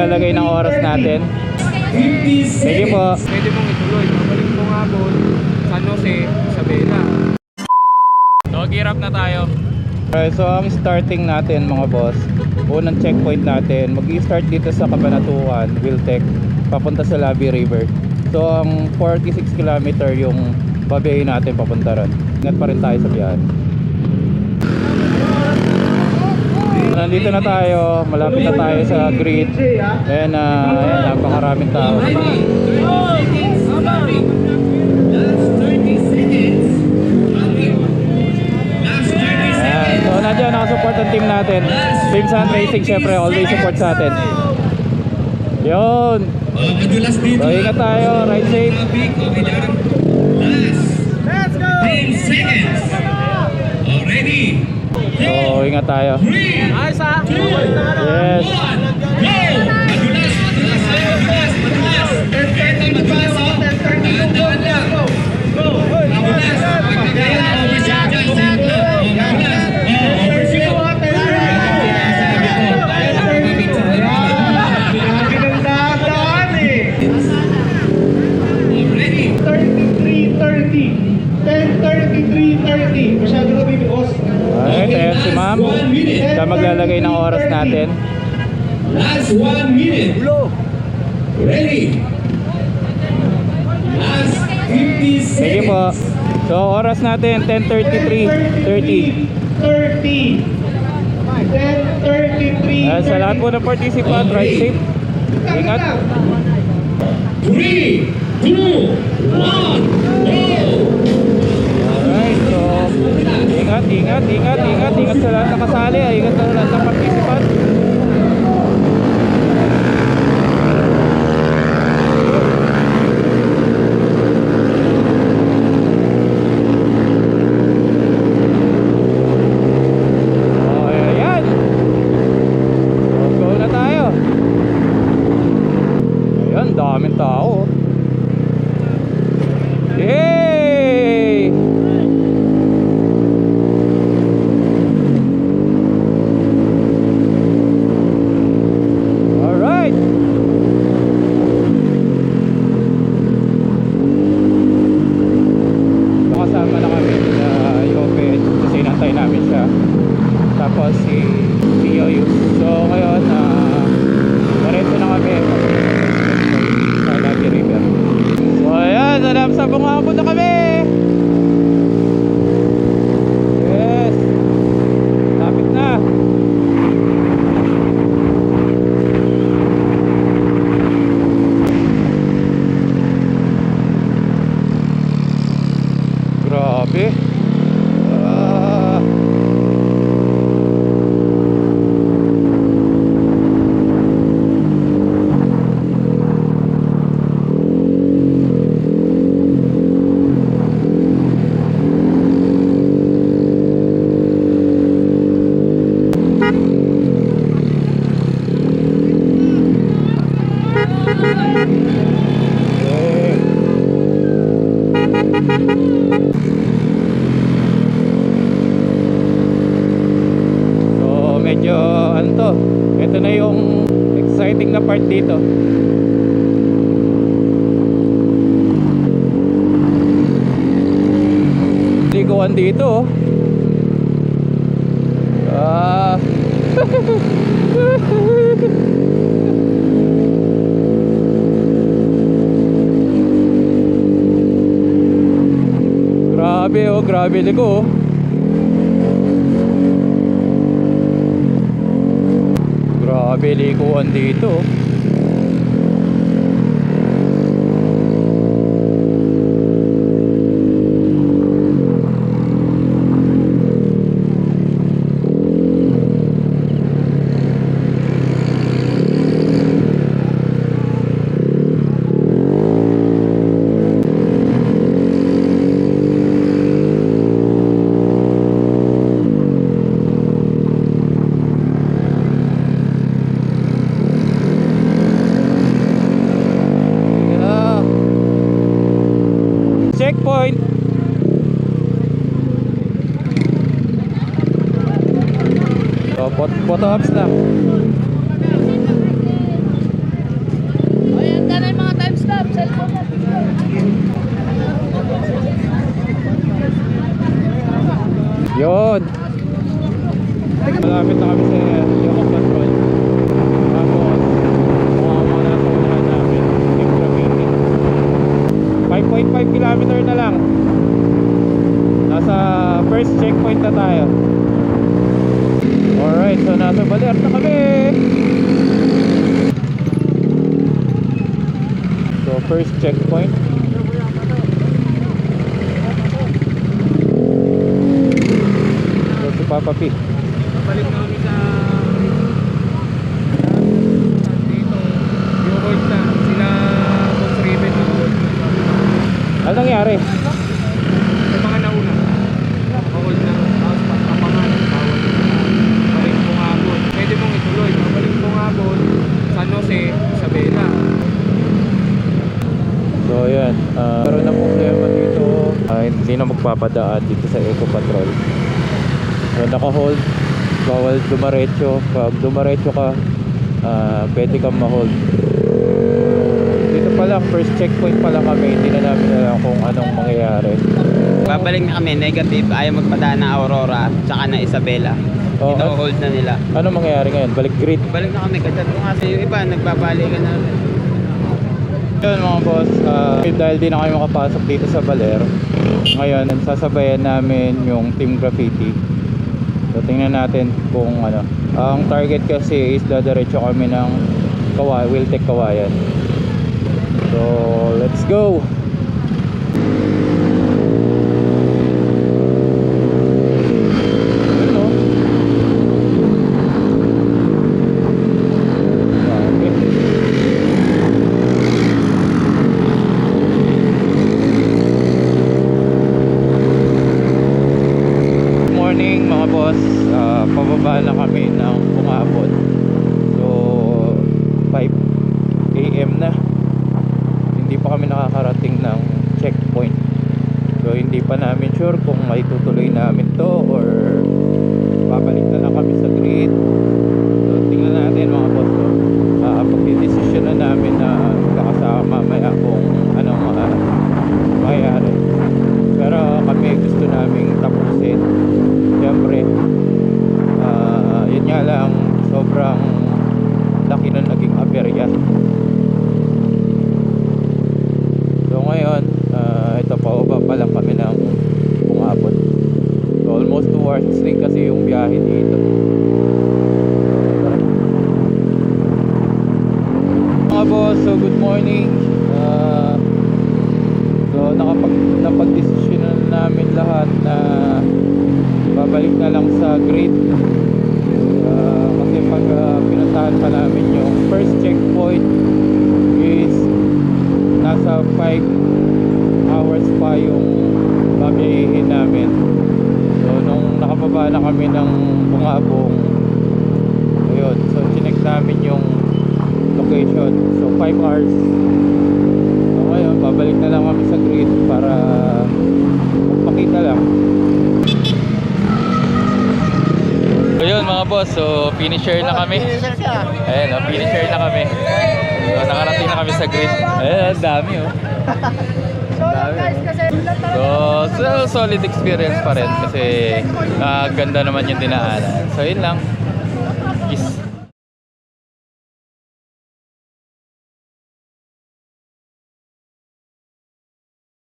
maglalagay ng oras natin. Sige po. Pwede mong ituloy. Mabalik mo nga po San Jose, Isabela. So gear up na tayo. Alright, so ang starting natin mga boss, unang checkpoint natin, mag-i-start dito sa Cabanatuan, Wiltec, papunta sa Labi River. So ang 46 km yung babayin natin papunta ron. Ingat pa rin tayo sa biyahe. Nandito na tayo, malapit na tayo sa grid. And napakaraming tao. So nandiyan nakasupport ang team natin. Team Sun Racing syempre always support sa atin. Yun. So ingat tayo, ride safe. Let's go! 10 seconds. Already. So ingat tayo. Ayos ha? Yes. Alright, ayan si ma'am. Siya maglalagay ng oras natin. Last 1 minute. Ready. Last 50 seconds. Sige po. So oras natin 10:33:30. 10:33. Sa lahat po ng participant, ride safe. Ingat. 3, 2, 1, go! Alright, so ingat sa lahat na kasali, ingat sa lahat ng participant. Daming tao. Yay! Alright. Kasama na kami sa Yope kasi inantay namin siya. Tapos si Yoyus. So ngayon pareto na kami. So ayan, alam sa bungabot na kami. Yes. Lapit na. Grabe. So medyo ano to, ito na yung exciting na part dito. Liguan dito. Grabe oh, grabe ligo. Grabe liguan dito. Checkpoint. So, photo ops lang. first checkpoint. So si Papa P. Balik na kami sa dito. Yung hold na. Sila Boss Riven yung hold. Ano nangyari? Sa mga nauna. Hold na. Tapos pagkapangan. Bawal. Balik mo nga Boss. Pwede mong ituloy. Balik mo nga Boss. San Jose, Isabela. So ayan, meron na problema dito. Hindi na magpapadaan dito sa Eco Patrol. So naka-hold, bawal dumaretso. Pag dumaretso ka, pwede kang ma-hold. Dito pa lang, first checkpoint pa lang kami. Hindi na namin alam kung anong mangyayari. Babalik na kami, negative, ayaw magpadaan ng Aurora, tsaka ng Isabela. Oh, Ito-hold na nila. Anong mangyayari ngayon? Balik grid. Balik na kami, kachat ko kasi yung iba, nagbabalikan na rin. Yun mga boss, dahil di na kayo makapasok dito sa Baler, ngayon sasabayan namin yung Team Graffiti. So tingnan natin kung ano. Ang target kasi is dadiretso kami ng Wiltec Kawayan. So let's go! Yun, oh. Morning mga boss, pababa na kami ng Bungabon. So 5 AM na. Hindi pa kami nakakarating ng checkpoint. So hindi pa namin sure kung may tutuloy namin to or babalik na lang kami sa grid. So tingnan natin mga boss. So, pagdidesisyon na namin na kakasama mamaya kung anong mangyayari. Pero kami gusto naming tapusin. Siyempre, yun nga lang, sobrang laki na naging aberya. So ngayon, ito pa lang kami ng Bungabon. So almost 2 hours din kasi yung biyahe dito. Mga boss, so good morning. So napag-desisyonan namin lahat na babalik na lang sa grid. Kasi pag pinuntahan pa namin yung first checkpoint is nasa 5 hours pa yung babiyahin namin. So nung nakababa na kami ng Bungabong, ayun, so chinek namin yung location. So 5 hours. So ngayon, babalik na lang kami sa grid para magpakita lang. So yun mga boss, so finisher na kami. Ayan, finisher na kami. So nakarating na kami sa grid. Ayan, ang dami oh. So solid experience pa rin kasi ganda naman yung dinaanan. So yun lang.